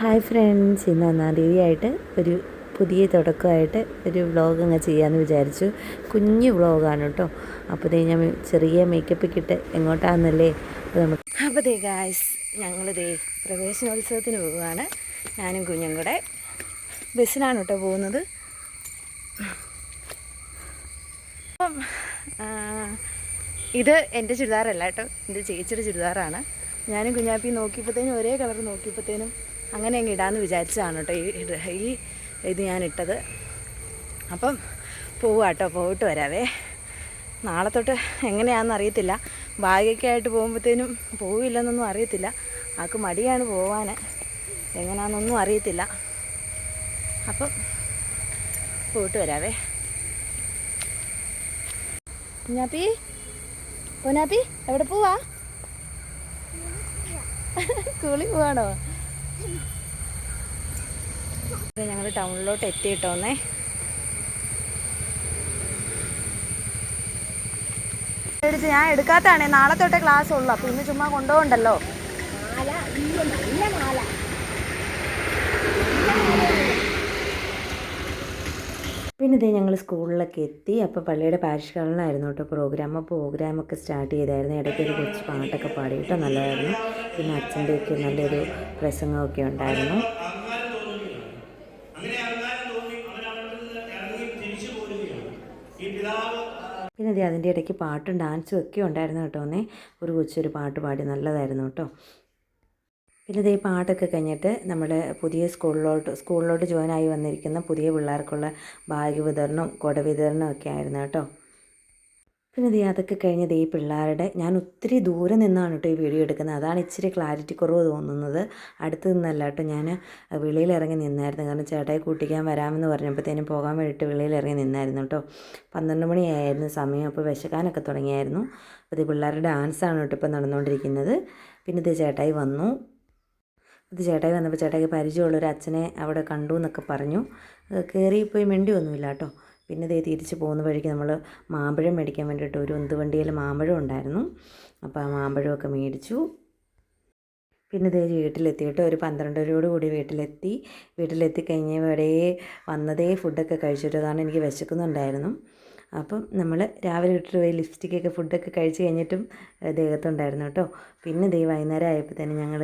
Hi friends, ഇന്ന് 1-ാം തീയതിയായിട്ട് ഒരു പുതിയ തുടക്കമായിട്ട് ഒരു വ്ളോഗ് അങ്ങ് ചെയ്യാമെന്ന് വിചാരിച്ചു. കുഞ്ഞു വ്ളോഗാണ് കേട്ടോ. അപ്പോൾ ഞാൻ ചെറിയ മേക്കപ്പൊക്കെ ഇട്ട് എങ്ങോട്ടാണെന്നല്ലേ അപ്പോൾ ഗായ്സ്, ഞങ്ങളിതേ പ്രവേശനോത്സവത്തിന് പോവുകയാണ്. ഞാനും കുഞ്ഞും കൂടെ ബസ്സിനാണ് കേട്ടോ പോകുന്നത്. അപ്പം ഇത് എൻ്റെ ചുരിദാറല്ല കേട്ടോ, എൻ്റെ ചേച്ചിയുടെ ചുരിദാറാണ്. ഞാനും കുഞ്ഞാപ്പി നോക്കിയപ്പോഴത്തേനും ഒരേ കളർ നോക്കിയപ്പോഴത്തേനും അങ്ങനെ അങ്ങ് ഇടാമെന്ന് വിചാരിച്ചതാണ് കേട്ടോ ഈ ഇത് ഞാനിട്ടത്. അപ്പം പോവാട്ടോ, പോയിട്ട് വരാവേ. നാളെ തൊട്ട് എങ്ങനെയാണെന്ന് അറിയത്തില്ല. ബാഗൊക്കെ ആയിട്ട് പോകുമ്പോഴത്തേനും പോവില്ലെന്നൊന്നും അറിയത്തില്ല. ആൾക്ക് മടിയാണ് പോവാൻ, എങ്ങനെയാണെന്നൊന്നും അറിയത്തില്ല. അപ്പം പോയിട്ട് വരാവേ. കുഞ്ഞാപ്പി, കുഞ്ഞാപ്പി എവിടെ പോവാ? സ്കൂളിൽ പോവാണോ? ഞങ്ങൾ ടൗണിലോട്ട് എത്തിയിട്ടോന്നേ. ഞാൻ എടുക്കാത്തതാണേ, നാളെ തൊട്ടേ ക്ലാസ് ഉള്ളു. അപ്പം ഇന്ന് ചുമ്മാ കൊണ്ടുപോകണ്ടല്ലോ. പിന്നെ ഇതേ ഞങ്ങൾ സ്കൂളിലൊക്കെ എത്തി. അപ്പോൾ പള്ളിയുടെ പാരിഷ്കരണമായിരുന്നു കേട്ടോ പ്രോഗ്രാമൊക്കെ സ്റ്റാർട്ട് ചെയ്തായിരുന്നു. ഇടയ്ക്ക് ഒരു കൊച്ചു പാട്ടൊക്കെ പാടിയിട്ടോ, നല്ലതായിരുന്നു. പിന്നെ അച്ഛൻ്റെയൊക്കെ നല്ലൊരു പ്രസംഗമൊക്കെ ഉണ്ടായിരുന്നു. പിന്നെ അതെ, അതിൻ്റെ ഇടയ്ക്ക് പാട്ടും ഡാൻസും ഒക്കെ ഉണ്ടായിരുന്നു കേട്ടോന്നേ. ഒരു കൊച്ചൊരു പാട്ട് പാടി, നല്ലതായിരുന്നു കേട്ടോ. പിന്നെ ഇതേ പാട്ടൊക്കെ കഴിഞ്ഞിട്ട് നമ്മുടെ പുതിയ സ്കൂളിലോട്ട് ജോയിൻ ആയി വന്നിരിക്കുന്ന പുതിയ പിള്ളേർക്കുള്ള ബാഗ് വിതരണവും കുട വിതരണവും ഒക്കെ ആയിരുന്നു കേട്ടോ. പിന്നെ ഇതേ അതൊക്കെ കഴിഞ്ഞത് ഈ പിള്ളേരുടെ, ഞാൻ ഒത്തിരി ദൂരെ നിന്നാണ് കേട്ടോ ഈ വീഡിയോ എടുക്കുന്നത്. അതാണ് ഇച്ചിരി ക്ലാരിറ്റി കുറവ് തോന്നുന്നത്. അടുത്ത് നിന്നല്ല കേട്ടോ, ഞാൻ വെളിയിലിറങ്ങി നിന്നായിരുന്നു. കാരണം ചേട്ടായി കൂട്ടിക്കാൻ വരാമെന്ന് പറഞ്ഞപ്പോഴത്തേനും പോകാൻ വേണ്ടിയിട്ട് വെളിയിലിറങ്ങി നിന്നായിരുന്നു കേട്ടോ. 12 മണിയായിരുന്നു സമയം. അപ്പോൾ വിശക്കാനൊക്കെ തുടങ്ങിയായിരുന്നു. അപ്പോൾ ഇത് പിള്ളേരുടെ ഡാൻസാണ് കേട്ടോ ഇപ്പോൾ നടന്നുകൊണ്ടിരിക്കുന്നത്. പിന്നെ ഇത് ചേട്ടായി വന്നു. ചേട്ടായി വന്നപ്പോൾ ചേട്ടായിക്ക് പരിചയമുള്ളൊരു അച്ഛനെ അവിടെ കണ്ടു എന്നൊക്കെ പറഞ്ഞു. കയറിപ്പോയി മിണ്ടിയൊന്നുമില്ല കേട്ടോ. പിന്നെ ഇതേ തിരിച്ച് പോകുന്ന വഴിക്ക് നമ്മൾ മാമ്പഴം മേടിക്കാൻ വേണ്ടിയിട്ട് ഒരു ഉന്തുവണ്ടിയിൽ മാമ്പഴം ഉണ്ടായിരുന്നു. അപ്പോൾ ആ മാമ്പഴമൊക്കെ മേടിച്ചു. പിന്നെ ഇതേ വീട്ടിലെത്തിയിട്ട് ഒരു 12:00 വീട്ടിലെത്തി കഴിഞ്ഞ ഇവിടെ വന്നതേ ഫുഡൊക്കെ കഴിച്ചിട്ട്, കാരണം എനിക്ക് വിശക്കുന്നുണ്ടായിരുന്നു. അപ്പം നമ്മൾ രാവിലെ ഇട്ടിട്ട് പോയി ലിപ്സ്റ്റിക്കൊക്കെ ഫുഡൊക്കെ കഴിച്ച് കഴിഞ്ഞിട്ടും ദേഹത്തുണ്ടായിരുന്നു കേട്ടോ. പിന്നെ വൈകുന്നേരം ആയപ്പോൾ തന്നെ ഞങ്ങൾ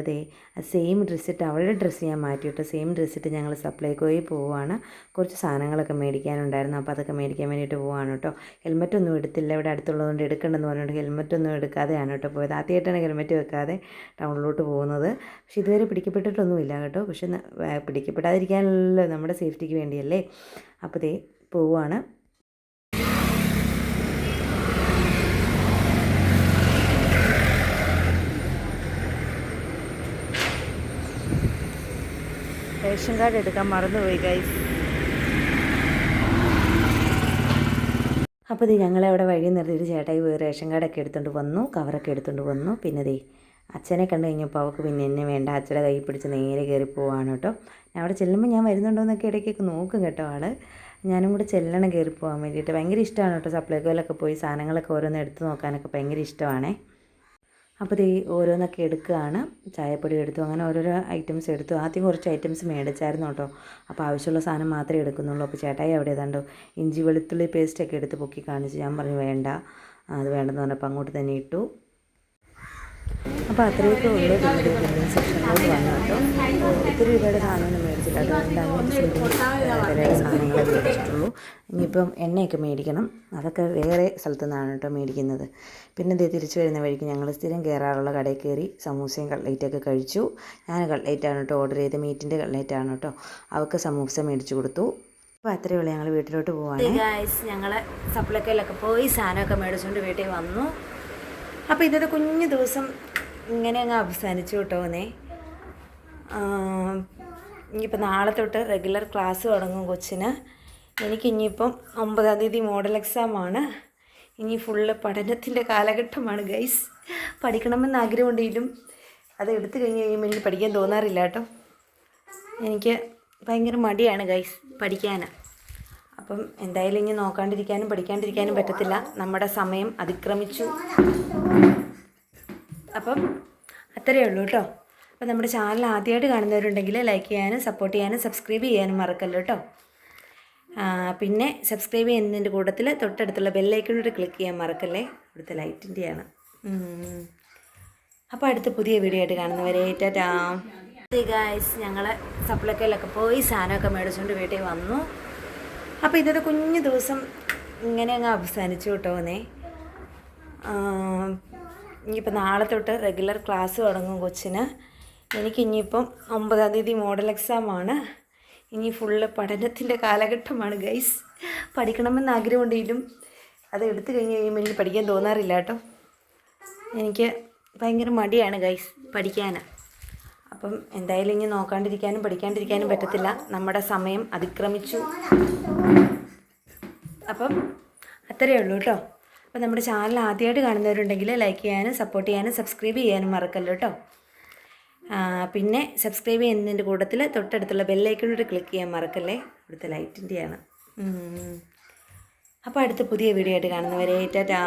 സെയിം ഡ്രസ്സിട്ട്, അവളുടെ ഡ്രസ്സ് ഞാൻ മാറ്റിയിട്ട് സെയിം ഡ്രസ്സിട്ട് ഞങ്ങൾ സപ്ലൈകോയിൽ പോവുകയാണ്. കുറച്ച് സാധനങ്ങളൊക്കെ മേടിക്കാനുണ്ടായിരുന്നു. അപ്പോൾ അതൊക്കെ മേടിക്കാൻ വേണ്ടിയിട്ട് പോവുകയാണ് കേട്ടോ. ഹെൽമെറ്റൊന്നും എടുത്തില്ല, ഇവിടെ അടുത്തുള്ളതുകൊണ്ട് എടുക്കണമെന്ന് പറഞ്ഞിട്ട് ഹെൽമെറ്റൊന്നും എടുക്കാതെയാണ് കേട്ടോ പോയത്. ആദ്യമായിട്ടാണ് ഹെൽമെറ്റ് വെക്കാതെ ടൗണിലോട്ട് പോകുന്നത്. പക്ഷേ ഇതുവരെ പിടിക്കപ്പെട്ടിട്ടൊന്നുമില്ല കേട്ടോ. പക്ഷെ പിടിക്കപ്പെടാതിരിക്കാനല്ലോ, നമ്മുടെ സേഫ്റ്റിക്ക് വേണ്ടിയല്ലേ. അപ്പോൾ പോവുകയാണ്. റേഷൻ കാർഡ് എടുക്കാൻ മറന്നുപോയി ഗൈസ്. അപ്പോൾ ഞങ്ങളെ അവിടെ വഴി നിർത്തിയിട്ട് ചേട്ടായി പോയി റേഷൻ കാർഡൊക്കെ എടുത്തുകൊണ്ട് വന്നു, കവറൊക്കെ എടുത്തുകൊണ്ട് വന്നു. പിന്നെ അച്ഛനെ കണ്ടു കഴിഞ്ഞപ്പോൾ അവൾക്ക് പിന്നെ എന്നെ വേണ്ട, അച്ഛൻ്റെ കൈ പിടിച്ച് നേരെ കയറി പോവാണ് കേട്ടോ. അവിടെ ചെല്ലുമ്പോൾ ഞാൻ വരുന്നുണ്ടോ എന്നൊക്കെ ഇടയ്ക്കൊക്കെ നോക്കും കേട്ടോ ആൾ. ഞാനും കൂടെ ചെല്ലണം കയറി പോകാൻ വേണ്ടിയിട്ട്. ഭയങ്കര ഇഷ്ടമാണ് കേട്ടോ സപ്ലൈകോയിലൊക്കെ പോയി സാധനങ്ങളൊക്കെ ഓരോന്ന് എടുത്ത് നോക്കാനൊക്കെ ഭയങ്കര ഇഷ്ടമാണേ. അപ്പോൾ ഓരോന്നൊക്കെ എടുക്കുകയാണ്. ചായപ്പൊടി എടുത്തു, അങ്ങനെ ഓരോരോ ഐറ്റംസ് എടുത്തു. ആദ്യം കുറച്ച് ഐറ്റംസ് മേടിച്ചായിരുന്നു കേട്ടോ. അപ്പോൾ ആവശ്യമുള്ള സാധനം മാത്രമേ എടുക്കുന്നുള്ളൂ. അപ്പോൾ ചേട്ടായി അവിടെ ഏതാണ്ടോ ഇഞ്ചി വെളുത്തുള്ളി പേസ്റ്റൊക്കെ എടുത്ത് പൊക്കി കാണിച്ചു. ഞാൻ പറഞ്ഞു വേണ്ട, അത് വേണ്ടെന്ന് പറഞ്ഞപ്പോൾ അങ്ങോട്ട് തന്നെ ഇട്ടു. അപ്പോൾ അത്രയൊക്കെ ഉള്ളൂ. പിന്നെ സെക്ഷനിലോട്ട് വന്നു കേട്ടോ. ഒത്തിരി രൂപയുടെ സാധനമൊന്നും മേടിച്ചില്ല കേട്ടോ. 250 വിലയുടെ സാധനങ്ങളെ മേടിച്ചിട്ടുള്ളൂ. ഇനിയിപ്പം എണ്ണയൊക്കെ മേടിക്കണം. അതൊക്കെ വേറെ സ്ഥലത്തു നിന്നാണ് കേട്ടോ മേടിക്കുന്നത്. പിന്നെ തിരിച്ചു വരുന്ന വഴിക്ക് ഞങ്ങൾ സ്ഥിരം കയറാറുള്ള കടയിൽ കയറി സമൂസയും കട്ട്ലേറ്റൊക്കെ കഴിച്ചു. ഞാൻ കട്ട്ലേറ്റാണ് കേട്ടോ ഓർഡർ ചെയ്ത്, മീറ്റിൻ്റെ കട്ട്ലേറ്റാണ് കേട്ടോ. അവൾക്ക് സമൂസ മേടിച്ചു കൊടുത്തു. അപ്പോൾ അത്രയേ ഉള്ളൂ, ഞങ്ങൾ വീട്ടിലോട്ട് പോവാണ് ഗൈസ്. ഞങ്ങൾ സപ്ലൈക്കോയിലൊക്കെ പോയി സാധനമൊക്കെ മേടിച്ചുകൊണ്ട് വീട്ടിൽ വന്നു. അപ്പോൾ ഇന്നത്തെ കുഞ്ഞു ദിവസം ഇങ്ങനെ അങ്ങ് അവസാനിച്ചു കേട്ടോന്നേ. ഇനിയിപ്പോൾ നാളെ തൊട്ട് റെഗുലർ ക്ലാസ് തുടങ്ങും കൊച്ചിന്. എനിക്കിനിയിപ്പം 9-ാം തീയതി മോഡൽ എക്സാമാണ്. ഇനി ഫുള്ള് പഠനത്തിൻ്റെ കാലഘട്ടമാണ് ഗൈസ്. പഠിക്കണമെന്ന് ആഗ്രഹമുണ്ടെങ്കിലും അത് എടുത്തു കഴിഞ്ഞ് കഴിയുമ്പോൾ എനിക്ക് പഠിക്കാൻ തോന്നാറില്ല കേട്ടോ. എനിക്ക് ഭയങ്കര മടിയാണ് ഗൈസ് പഠിക്കാൻ. അപ്പം എന്തായാലും ഇനി നോക്കാണ്ടിരിക്കാനും പഠിക്കാണ്ടിരിക്കാനും പറ്റത്തില്ല. നമ്മുടെ സമയം അതിക്രമിച്ചു. അപ്പം അത്രയേ ഉള്ളൂ കേട്ടോ. അപ്പോൾ നമ്മുടെ ചാനൽ ആദ്യമായിട്ട് കാണുന്നവരുണ്ടെങ്കിൽ ലൈക്ക് ചെയ്യാനും സപ്പോർട്ട് ചെയ്യാനും സബ്സ്ക്രൈബ് ചെയ്യാനും മറക്കല്ലോ കേട്ടോ. പിന്നെ സബ്സ്ക്രൈബ് ചെയ്യുന്നതിൻ്റെ കൂട്ടത്തിൽ തൊട്ടടുത്തുള്ള ബെല്ലൈക്കണോട് ക്ലിക്ക് ചെയ്യാൻ മറക്കല്ലേ. ഇവിടുത്തെ ലൈറ്റിൻ്റെയാണ്. അപ്പോൾ അടുത്ത പുതിയ വീഡിയോ ആയിട്ട് കാണുന്നവരെ ടാറ്റാ. ഗായ്സ്, ഞങ്ങൾ സപ്ലൈക്കോയിലൊക്കെ പോയി സാധനമൊക്കെ മേടിച്ചുകൊണ്ട് വീട്ടിൽ വന്നു. അപ്പോൾ ഇന്നത്തെ കുഞ്ഞു ദിവസം ഇങ്ങനെ അങ്ങ് അവസാനിച്ചു കേട്ടോന്നേ. ഇനിയിപ്പോൾ നാളെ തൊട്ട് റെഗുലർ ക്ലാസ് തുടങ്ങും കൊച്ചിന്. എനിക്കിനിയിപ്പം 9-ാം തീയതി മോഡൽ എക്സാമാണ്. ഇനി ഫുള്ള് പഠനത്തിൻ്റെ കാലഘട്ടമാണ് ഗൈസ്. പഠിക്കണമെന്ന് ആഗ്രഹമുണ്ടെങ്കിലും അത് എടുത്തു കഴിഞ്ഞ് കഴിയുമ്പോൾ എനിക്ക് പഠിക്കാൻ തോന്നാറില്ല കേട്ടോ. എനിക്ക് ഭയങ്കര മടിയാണ് ഗൈസ് പഠിക്കാൻ. അപ്പം എന്തായാലും ഇനി നോക്കാണ്ടിരിക്കാനും പഠിക്കാണ്ടിരിക്കാനും പറ്റത്തില്ല. നമ്മുടെ സമയം അതിക്രമിച്ചു. അപ്പം അത്രയേ ഉള്ളൂ കേട്ടോ. അപ്പോൾ നമ്മുടെ ചാനൽ ആദ്യമായിട്ട് കാണുന്നവരുണ്ടെങ്കിൽ ലൈക്ക് ചെയ്യാനും സപ്പോർട്ട് ചെയ്യാനും സബ്സ്ക്രൈബ് ചെയ്യാനും മറക്കല്ലോ കേട്ടോ. പിന്നെ സബ്സ്ക്രൈബ് ചെയ്യുന്നതിൻ്റെ കൂട്ടത്തിൽ തൊട്ടടുത്തുള്ള ബെല്ലൈക്കണോട് ക്ലിക്ക് ചെയ്യാൻ മറക്കല്ലേ. ഇവിടുത്തെ ലൈറ്റിൻ്റെയാണ്. അപ്പോൾ അടുത്ത പുതിയ വീഡിയോ ആയിട്ട് കാണുന്നവരെ ടാറ്റാ.